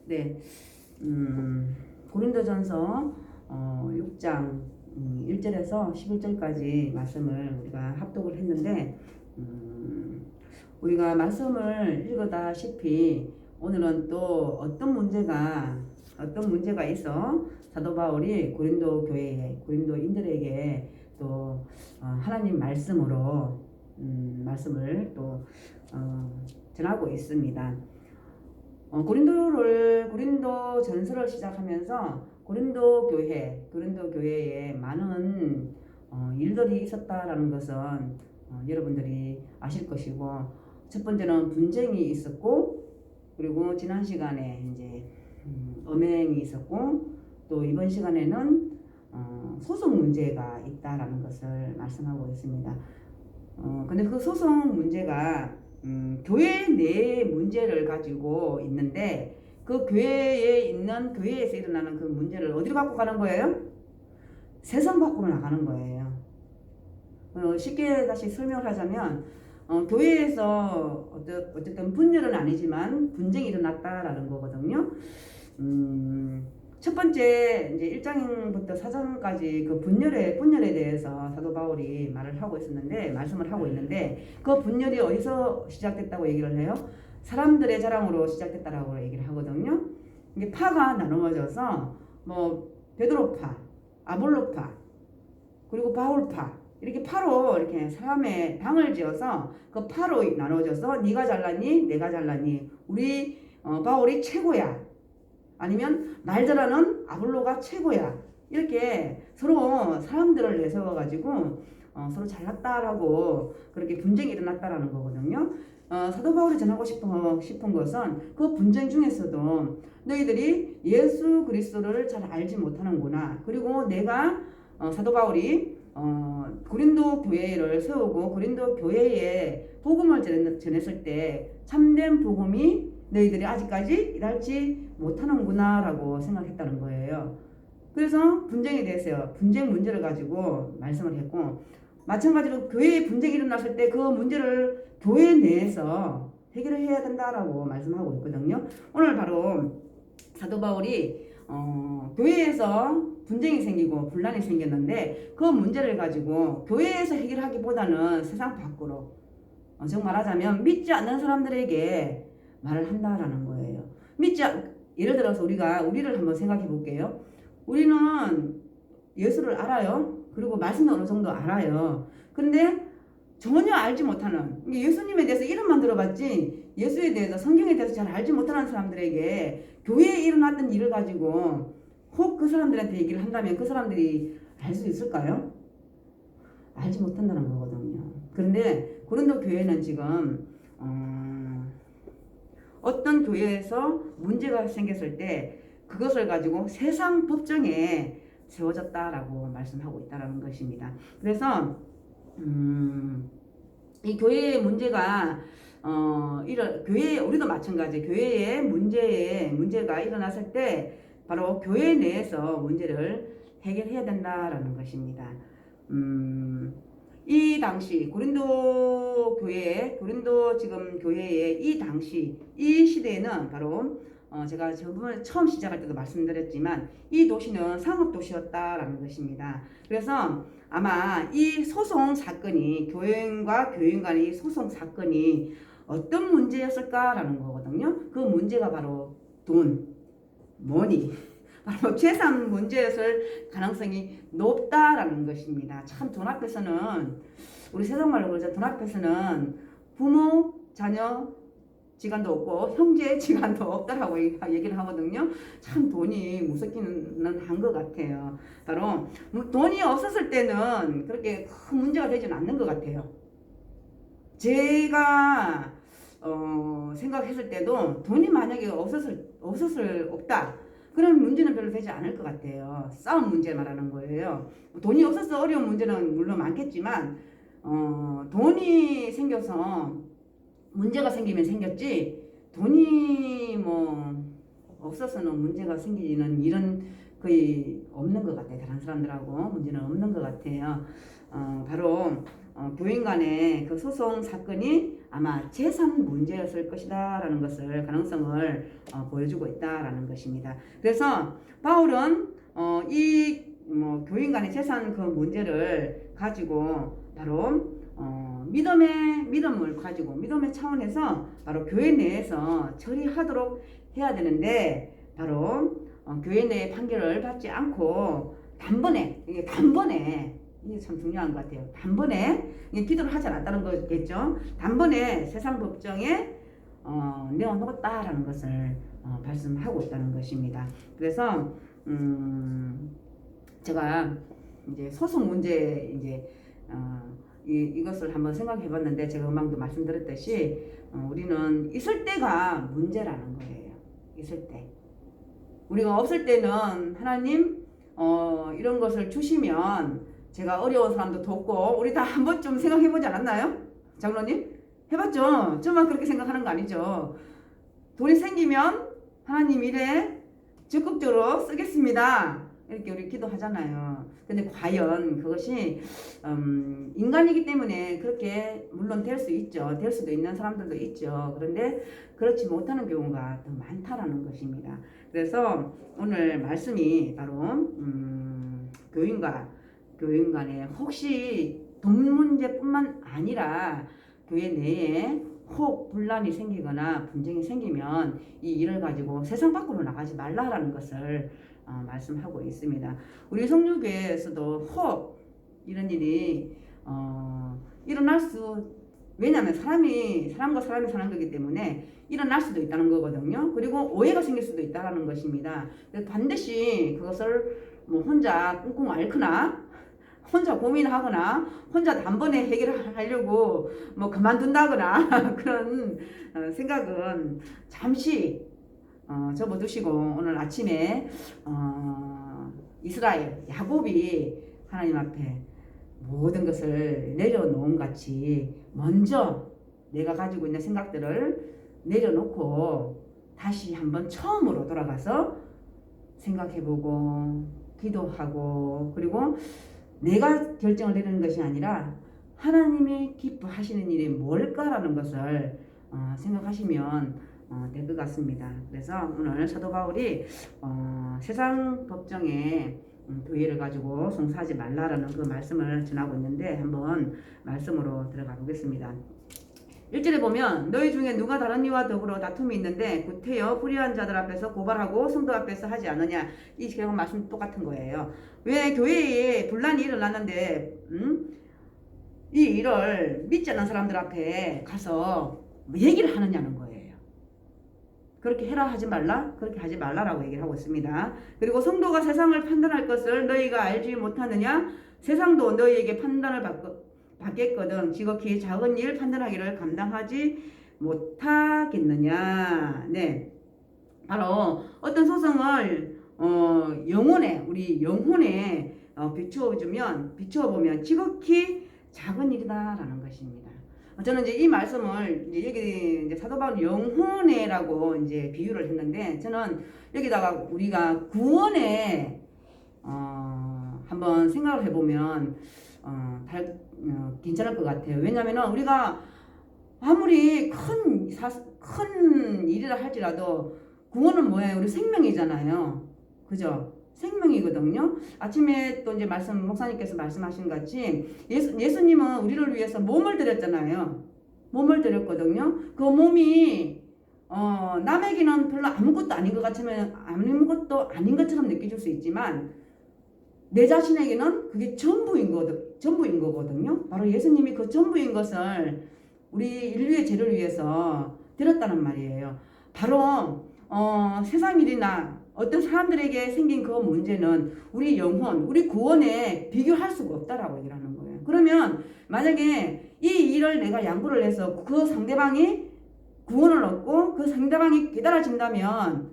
네, 고린도전서 6장 1절에서 11절까지 말씀을 우리가 합독을 했는데, 우리가 말씀을 읽었다시피 오늘은 또 어떤 문제가 있어 사도 바울이 고린도 교회에, 고린도인들에게 또 하나님 말씀으로 말씀을 또 전하고 있습니다. 고린도 전서를 시작하면서 고린도 교회에 많은 일들이 있었다라는 것은 여러분들이 아실 것이고, 첫 번째는 분쟁이 있었고, 그리고 지난 시간에 이제 엄행이 있었고, 또 이번 시간에는 소송 문제가 있다라는 것을 말씀하고 있습니다. 근데 그 소송 문제가 교회 내의 문제를 가지고 있는데, 그 교회에서 일어나는 그 문제를 어디로 갖고 가는 거예요? 세상 밖으로 나가는 거예요. 쉽게 다시 설명을 하자면, 교회에서 어쨌든 분열은 아니지만 분쟁이 일어났다라는 거거든요. 첫 번째 이제 1장부터 4장까지 그 분열에 대해서 사도 바울이 말씀을 하고 있는데, 그 분열이 어디서 시작됐다고 얘기를 해요? 사람들의 자랑으로 시작됐다라고 얘기를 하거든요. 이게 파가 나누어져서 뭐 베드로파, 아볼로파, 그리고 바울파, 이렇게 파로 이렇게 사람의 당을 지어서 그 파로 나눠져서 네가 잘났니? 내가 잘났니? 우리 바울이 최고야. 아니면 날 잘하는 아볼로가 최고야. 이렇게 서로 사람들을 내세워가지고 서로 잘났다라고 그렇게 분쟁이 일어났다라는 거거든요. 사도 바울이 전하고 싶은 것은 그 분쟁 중에서도 너희들이 예수 그리스도를 잘 알지 못하는구나. 그리고 내가 사도 바울이 고린도 교회를 세우고 고린도 교회에 복음을 전했을 때 참된 복음이 너희들이 아직까지 일할지 못하는구나 라고 생각했다는 거예요. 그래서 분쟁에 대해서 분쟁 문제를 가지고 말씀을 했고, 마찬가지로 교회에 분쟁이 일어났을 때 그 문제를 교회 내에서 해결을 해야 된다라고 말씀하고 있거든요. 오늘 바로 사도 바울이 교회에서 분쟁이 생기고 분란이 생겼는데, 그 문제를 가지고 교회에서 해결하기보다는 세상 밖으로, 정말 말하자면 믿지 않는 사람들에게 말을 한다라는 거예요. 예를 들어서 우리를 한번 생각해 볼게요. 우리는 예수를 알아요. 그리고 말씀도 어느 정도 알아요. 그런데 전혀 알지 못하는, 예수님에 대해서 이름만 들어봤지 예수에 대해서, 성경에 대해서 잘 알지 못하는 사람들에게 교회에 일어났던 일을 가지고 혹 그 사람들한테 얘기를 한다면 그 사람들이 알 수 있을까요? 알지 못한다는 거거든요. 그런데 고린도 교회는 지금 어떤 교회에서 문제가 생겼을 때 그것을 가지고 세상 법정에 세워졌다라고 말씀하고 있다는 것입니다. 그래서 이 교회의 문제가 우리도 마찬가지, 교회의 문제가 일어났을 때 바로 교회 내에서 문제를 해결해야 된다라는 것입니다. 이 당시 고린도 지금 교회의 이 시대에는 바로 제가 저번에 처음 시작할 때도 말씀드렸지만 이 도시는 상업도시였다라는 것입니다. 그래서 아마 이 소송 사건이, 교회인과 교인 간의 소송 사건이 어떤 문제였을까라는 거거든요. 그 문제가 바로 머니, 바로 재산 문제였을 가능성이 높다라는 것입니다. 참 돈 앞에서는, 우리 세상말로 그러죠. 돈 앞에서는 부모, 자녀, 지간도 없고 형제 지간도 없다라고 얘기를 하거든요. 참 돈이 무섭기는 한 것 같아요. 바로 돈이 없었을 때는 그렇게 큰 문제가 되지는 않는 것 같아요. 제가 생각했을 때도 돈이 만약에 없다, 그런 문제는 별로 되지 않을 것 같아요. 싸움 문제 말하는 거예요. 돈이 없어서 어려운 문제는 물론 많겠지만 돈이 생겨서 문제가 생기면 생겼지, 돈이 뭐 없어서는 문제가 생기는 일은 거의 없는 것 같아요. 다른 사람들하고 문제는 없는 것 같아요. 바로 교인 간의 그 소송 사건이 아마 재산 문제였을 것이다라는 것을 가능성을 보여주고 있다라는 것입니다. 그래서 바울은 이 교인 간의 재산 그 문제를 가지고 바로 믿음을 가지고 믿음의 차원에서 바로 교회 내에서 처리하도록 해야 되는데 바로 교회 내의 판결을 받지 않고 단번에 이게 참 중요한 것 같아요. 단번에 기도를 하지 않았다는 거겠죠. 단번에 세상 법정에 내어놓았다라는 것을 말씀하고 있다는 것입니다. 그래서 제가 이제 소송 문제 이것을 한번 생각해 봤는데 제가 금방도 말씀드렸듯이 우리는 있을 때가 문제라는 거예요. 있을 때. 우리가 없을 때는 하나님 이런 것을 주시면 제가 어려운 사람도 돕고 우리 다 한 번쯤 생각해 보지 않았나요? 장로님? 해봤죠? 저만 그렇게 생각하는 거 아니죠? 돈이 생기면 하나님 일에 적극적으로 쓰겠습니다. 이렇게 우리 기도하잖아요. 근데 과연 그것이 인간이기 때문에 그렇게 물론 될 수 있죠. 될 수도 있는 사람들도 있죠. 그런데 그렇지 못하는 경우가 더 많다라는 것입니다. 그래서 오늘 말씀이 바로 교인 간에 혹시 돈 문제뿐만 아니라 교회 내에 혹 분란이 생기거나 분쟁이 생기면 이 일을 가지고 세상 밖으로 나가지 말라라는 것을 말씀하고 있습니다. 우리 성류교회에서도 혹 이런 일이 일어날 왜냐하면 사람과 사람이 사는 거기 때문에 일어날 수도 있다는 거거든요. 그리고 오해가 생길 수도 있다는 것입니다. 반드시 그것을 혼자 꿍꿍 앓거나 혼자 고민하거나 혼자 단번에 해결하려고 그만둔다거나 그런 생각은 잠시 접어두시고 오늘 아침에 이스라엘 야곱이 하나님 앞에 모든 것을 내려놓은 같이 먼저 내가 가지고 있는 생각들을 내려놓고 다시 한번 처음으로 돌아가서 생각해보고 기도하고 그리고 내가 결정을 내리는 것이 아니라 하나님이 기뻐하시는 일이 뭘까라는 것을 생각하시면 될 것 같습니다. 그래서 오늘 사도 바울이 세상 법정에 교회를 가지고 송사하지 말라라는 그 말씀을 전하고 있는데 한번 말씀으로 들어가 보겠습니다. 1절에 보면 너희 중에 누가 다른 이와 더불어 다툼이 있는데 구태여 불의한 자들 앞에서 고발하고 성도 앞에서 하지 않느냐. 이 결국 말씀 똑같은 거예요. 왜 교회에 분란이 일어났는데 이 일을 믿지 않는 사람들 앞에 가서 얘기를 하느냐는 거예요. 그렇게 해라 하지 말라? 그렇게 하지 말라라고 얘기를 하고 있습니다. 그리고 성도가 세상을 판단할 것을 너희가 알지 못하느냐? 세상도 너희에게 판단을 받겠거든 지극히 작은 일 판단하기를 감당하지 못하겠느냐. 네, 바로 어떤 소송을 우리 영혼에 비추어보면 지극히 작은 일이다라는 것입니다. 저는 이제 이 말씀을 여기 사도 바울 영혼에라고 이제 비유를 했는데 저는 여기다가 우리가 구원에 한번 생각을 해보면 괜찮을 것 같아요. 왜냐하면 우리가 아무리 큰 일이라 할지라도 구원은 뭐예요? 우리 생명이잖아요. 그죠? 생명이거든요. 아침에 또 이제 목사님께서 말씀하신 같이 예수님은 우리를 위해서 몸을 드렸잖아요. 몸을 드렸거든요. 그 몸이 남에게는 별로 아무것도 아닌 것 같으면 아무것도 아닌 것처럼 느껴질 수 있지만 내 자신에게는 그게 전부인 거거든요. 바로 예수님이 그 전부인 것을 우리 인류의 죄를 위해서 드렸다는 말이에요. 바로 세상 일이나 어떤 사람들에게 생긴 그 문제는 우리 영혼, 우리 구원에 비교할 수가 없다라고 얘기하는 거예요. 그러면 만약에 이 일을 내가 양보를 해서 그 상대방이 구원을 얻고 그 상대방이 깨달아진다면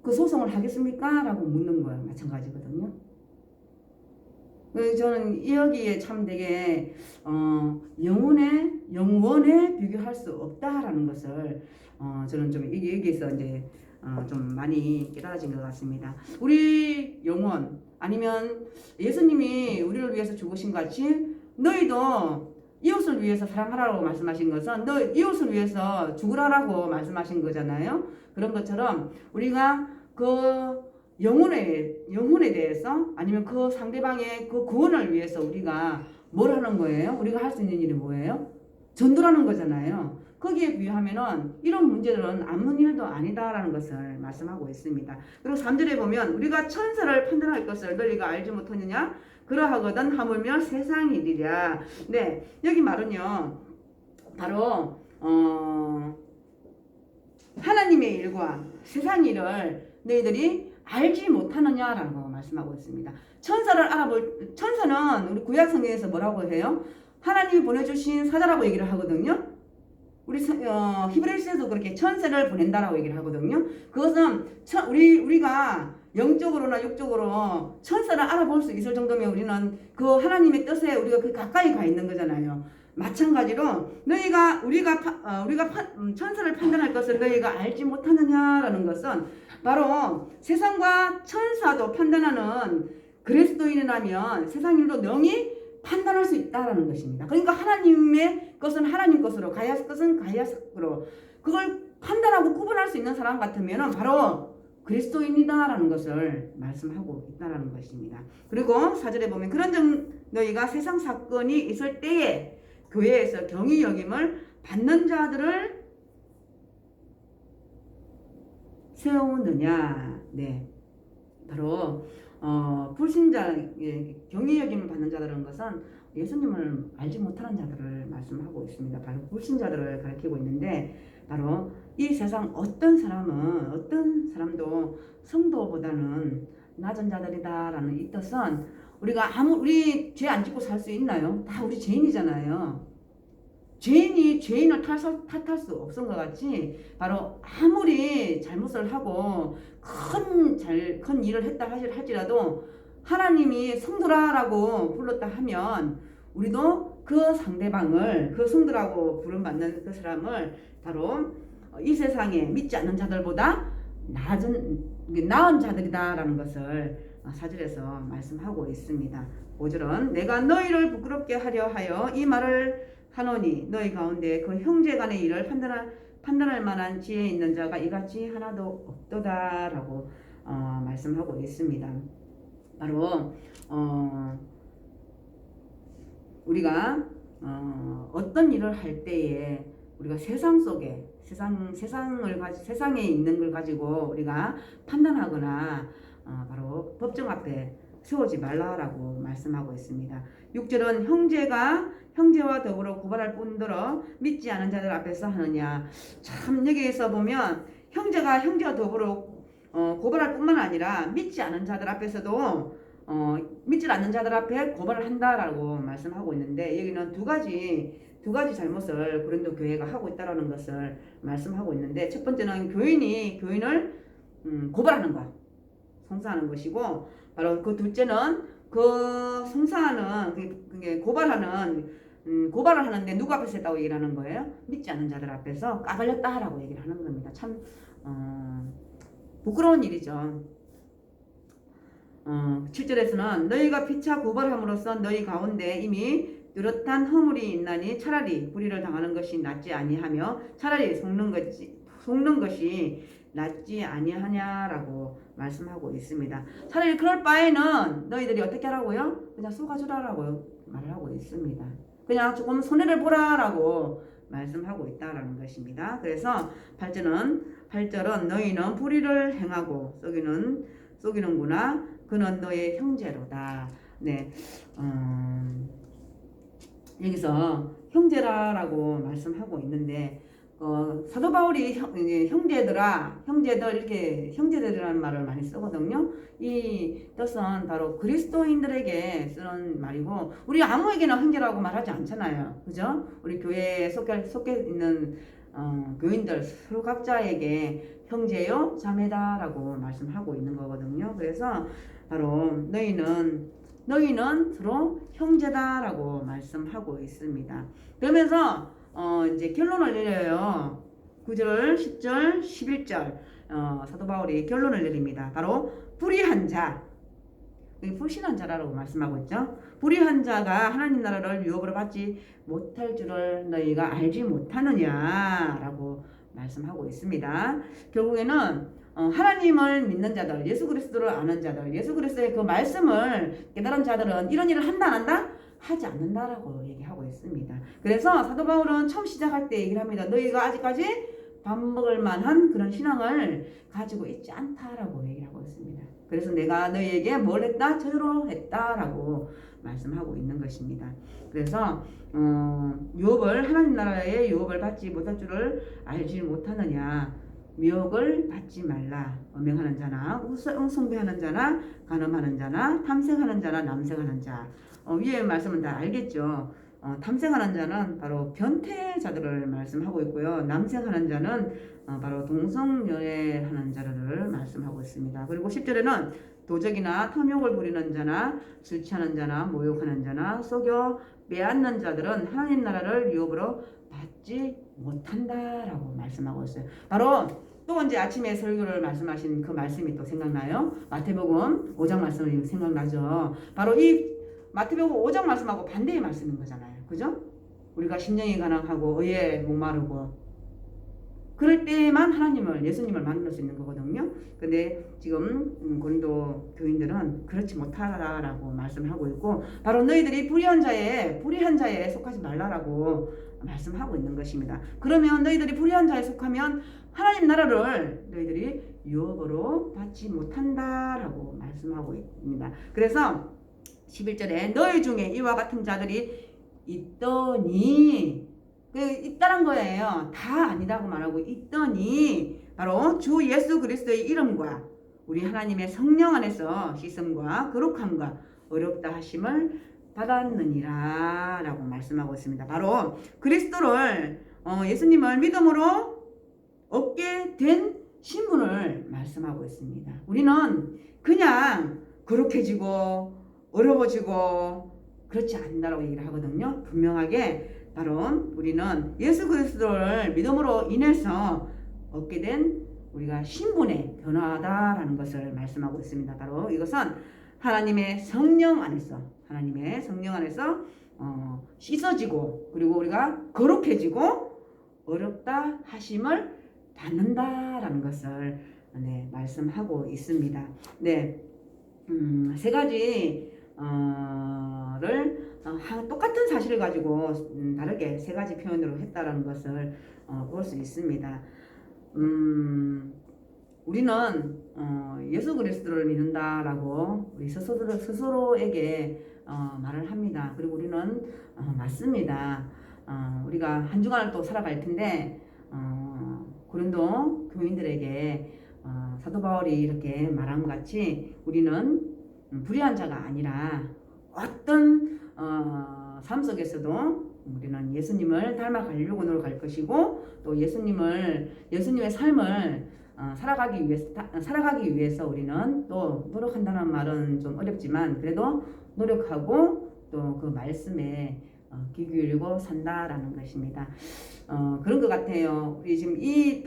그 소송을 하겠습니까? 라고 묻는 거예요. 마찬가지거든요. 저는 여기에 참 되게 영원에 비교할 수 없다라는 것을 저는 좀 여기에서 이제 좀 많이 깨달아진 것 같습니다. 우리 영혼 아니면 예수님이 우리를 위해서 죽으신 같이 너희도 이웃을 위해서 사랑하라고 말씀하신 것은 너 이웃을 위해서 죽으라라고 말씀하신 거잖아요. 그런 것처럼 우리가 그 영혼에 대해서 아니면 그 상대방의 그 구원을 위해서 우리가 뭘 하는 거예요? 우리가 할 수 있는 일이 뭐예요? 전도라는 거잖아요. 거기에 비하면은 이런 문제들은 아무 일도 아니다라는 것을 말씀하고 있습니다. 그리고 3절에 보면 우리가 천사를 판단할 것을 너희가 알지 못하느냐? 그러하거든 하물며 세상 일이랴. 네, 여기 말은요. 바로 하나님의 일과 세상 일을 너희들이 알지 못하느냐라고 말씀하고 있습니다. 천사는 우리 구약 성경에서 뭐라고 해요? 하나님이 보내주신 사자라고 얘기를 하거든요. 우리 히브리서에도 그렇게 천사를 보낸다라고 얘기를 하거든요. 그것은 우리가 영적으로나 육적으로 천사를 알아볼 수 있을 정도면 우리는 그 하나님의 뜻에 우리가 그 가까이 가 있는 거잖아요. 마찬가지로 우리가 천사를 판단할 것을 너희가 알지 못하느냐라는 것은 바로 세상과 천사도 판단하는 그리스도인이라면 세상 일도 능히 판단할 수 있다라는 것입니다. 그러니까 하나님의 것은 하나님 것으로, 가야 것은 가야 것으로 그걸 판단하고 구분할 수 있는 사람 같으면 바로 그리스도인이다라는 것을 말씀하고 있다라는 것입니다. 그리고 4절에 보면 그런 너희가 세상 사건이 있을 때에 교회에서 경히 여김을 받는 자들을 세우느냐. 네, 바로 불신자, 경히 여김을 받는 자들은 것은 예수님을 알지 못하는 자들을 말씀하고 있습니다. 바로 불신자들을 가리키고 있는데 바로 이 세상 어떤 사람도 성도보다는 낮은 자들이다라는 이 뜻은 우리 죄 안 짓고 살 수 있나요? 다 우리 죄인이잖아요. 죄인이 죄인을 탓할 수 없은 것 같이 바로 아무리 잘못을 하고 큰 일을 했다 할지라도 하나님이 성도라라고 불렀다 하면 우리도 그 상대방을 그 성도라고 부름받는 그 사람을 바로 이 세상에 믿지 않는 자들보다 나은 자들이다라는 것을 4절에서 말씀하고 있습니다. 5절은 내가 너희를 부끄럽게 하려 하여 이 말을 하노니 너희 가운데 그 형제 간의 일을 판단할 만한 지혜 있는 자가 이같이 하나도 없도다라고 말씀하고 있습니다. 바로 우리가 어떤 일을 할 때에 우리가 세상 속에 세상에 있는 걸 가지고 우리가 판단하거나 바로 법정 앞에 세우지 말라라고 말씀하고 있습니다. 6절은 형제와 더불어 고발할 뿐더러 믿지 않은 자들 앞에서 하느냐. 참 여기에서 보면 형제와 더불어 고발할 뿐만 아니라 믿지 않은 자들 앞에서도 믿지 않는 자들 앞에 고발을 한다라고 말씀하고 있는데 여기는 두 가지 잘못을 고린도 교회가 하고 있다라는 것을 말씀하고 있는데 첫 번째는 교인을 고발하는 것, 송사하는 것이고 바로 그 둘째는 그 송사하는 그게 고발을 하는데 누구 앞에서 했다고 얘기를 하는 거예요? 믿지 않는 자들 앞에서 까발렸다라고 얘기를 하는 겁니다. 참 부끄러운 일이죠. 7절에서는 너희가 피차 고발함으로써 너희 가운데 이미 뚜렷한 허물이 있나니 차라리 불의를 당하는 것이 낫지 아니하며 차라리 속는 것이 낫지 아니하냐라고 말씀하고 있습니다. 차라리 그럴 바에는 너희들이 어떻게 하라고요? 그냥 쏘가주라라고 말을 하고 있습니다. 그냥 조금 손해를 보라라고 말씀하고 있다라는 것입니다. 그래서 8절은 너희는 불의를 행하고 속이는구나. 그는 너의 형제로다. 네, 여기서 형제라라고 말씀하고 있는데 사도 바울이 형제들이라는 말을 많이 쓰거든요. 이 뜻은 바로 그리스도인들에게 쓰는 말이고 우리 아무에게나 형제라고 말하지 않잖아요. 그죠? 우리 교회에 속해 있는 교인들 서로 각자에게 형제요 자매다라고 말씀하고 있는 거거든요. 그래서 바로 너희는 서로 형제다라고 말씀하고 있습니다. 그러면서 이제 결론을 내려요. 9절, 10절, 11절 사도 바울이 결론을 내립니다. 바로 불의한 자, 불신한 자라고 말씀하고 있죠. 불의한 자가 하나님 나라를 유업으로 받지 못할 줄을 너희가 알지 못하느냐라고 말씀하고 있습니다. 결국에는 하나님을 믿는 자들, 예수 그리스도를 아는 자들, 예수 그리스도의 그 말씀을 깨달은 자들은 이런 일을 한다 안 한다? 하지 않는다라고 얘기하고 있습니다. 그래서 사도 바울은 처음 시작할 때 얘기를 합니다. 너희가 아직까지 밥 먹을 만한 그런 신앙을 가지고 있지 않다라고 얘기를 하고 있습니다. 그래서 내가 너희에게 뭘 했다? 저주로 했다라고 말씀하고 있는 것입니다. 그래서 유업을 하나님 나라의 유업을 받지 못할 줄을 알지 못하느냐, 미혹을 받지 말라. 음행하는 자나 숭배하는 자나 간음하는 자나 탐색하는 자나 남색하는 자. 위에 말씀은 다 알겠죠. 탐색하는 자는 바로 변태자들을 말씀하고 있고요. 남색하는 자는 바로 동성연애하는 자를 말씀하고 있습니다. 그리고 10절에는 도적이나 탐욕을 부리는 자나 술 취하는 자나 모욕하는 자나 속여 빼앗는 자들은 하나님 나라를 유업으로 받지 못한다라고 말씀하고 있어요. 바로 또 언제 아침에 설교를 말씀하신 그 말씀이 또 생각나요? 마태복음 5장 말씀이 생각나죠. 바로 이 마태복음 5장 말씀하고 반대의 말씀인 거잖아요. 그죠? 우리가 심령이 가난하고 의에 목마르고 그럴 때만 하나님을, 예수님을 만날 수 있는 거거든요. 근데 지금 고린도 교인들은 그렇지 못하다라고 말씀하고 있고, 바로 너희들이 불의한 자에 속하지 말라라고 말씀하고 있는 것입니다. 그러면 너희들이 불의한 자에 속하면 하나님 나라를 너희들이 유업으로 받지 못한다라고 말씀하고 있습니다. 그래서 11절에 너희 중에 이와 같은 자들이 있더니, 있다란 거예요. 다 아니다고 말하고 있더니 바로 주 예수 그리스도의 이름과 우리 하나님의 성령 안에서 씻음과 거룩함과 어렵다 하심을 받았느니라 라고 말씀하고 있습니다. 바로 그리스도를 예수님을 믿음으로 얻게 된 신분을 말씀하고 있습니다. 우리는 그냥 거룩해지고 어려워지고 그렇지 않다라고 얘기를 하거든요. 분명하게 바로 우리는 예수 그리스도를 믿음으로 인해서 얻게 된 우리가 신분의 변화다라는 것을 말씀하고 있습니다. 바로 이것은 하나님의 성령 안에서 씻어지고 그리고 우리가 거룩해지고 어렵다 하심을 받는다라는 것을 말씀하고 있습니다. 네, 세 가지 똑같은 사실을 가지고 다르게 세 가지 표현으로 했다라는 것을 볼 수 있습니다. 우리는 예수 그리스도를 믿는다라고 우리 스스로에게 말을 합니다. 그리고 우리는 맞습니다. 우리가 한 주간을 또 살아갈 텐데 고린도 교인들에게 사도 바울이 이렇게 말한 것 같이 우리는 불의한 자가 아니라 어떤 삶 속에서도 우리는 예수님을 닮아가려고 노력할 것이고 또 예수님의 삶을 살아가기 위해서 우리는 또 노력한다는 말은 좀 어렵지만 그래도 노력하고 또 그 말씀에 귀 기울이고 산다라는 것입니다. 그런 것 같아요. 우리 지금 이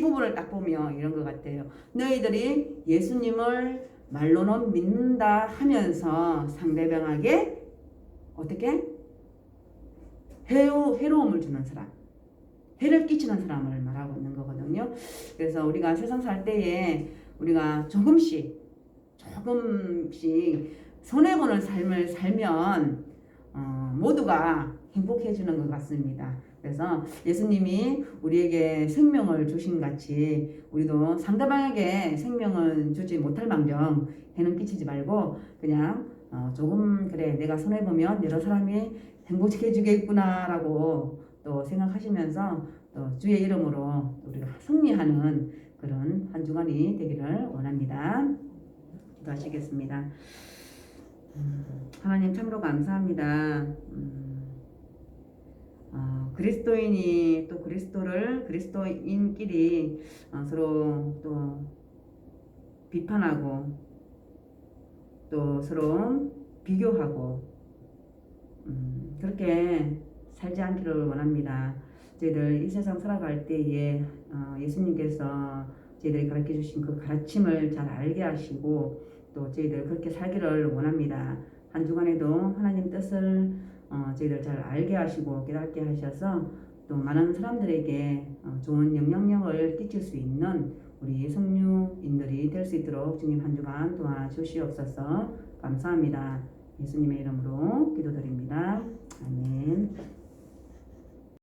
부분을 딱 보면 이런 것 같아요. 너희들이 예수님을 말로는 믿는다 하면서 상대방에게 어떻게? 해로움을 주는 사람, 해를 끼치는 사람을 말하고 있는 거거든요. 그래서 우리가 세상 살 때에 우리가 조금씩 손해보는 삶을 살면 모두가 행복해지는 것 같습니다. 그래서 예수님이 우리에게 생명을 주신 같이 우리도 상대방에게 생명을 주지 못할 망정 해는 끼치지 말고 그냥 조금 그래 내가 손해보면 여러 사람이 행복해지겠구나 라고 또 생각하시면서 또 주의 이름으로 우리가 승리하는 그런 한 주간이 되기를 원합니다. 기도하시겠습니다. 하나님 참으로 감사합니다. 그리스도인이 또 그리스도인끼리 서로 또 비판하고 또 서로 비교하고 그렇게 살지 않기를 원합니다. 저희들 이 세상 살아갈 때에 예수님께서 저희들이 가르쳐 주신 그 가르침을 잘 알게 하시고 또 저희들 그렇게 살기를 원합니다. 한 주간에도 하나님 뜻을 저희들 잘 알게 하시고 깨닫게 하셔서 또 많은 사람들에게 좋은 영향력을 끼칠 수 있는 우리 성류인들이 될 수 있도록 주님 한 주간 도와주시옵소서. 감사합니다. 예수님의 이름으로 기도드립니다.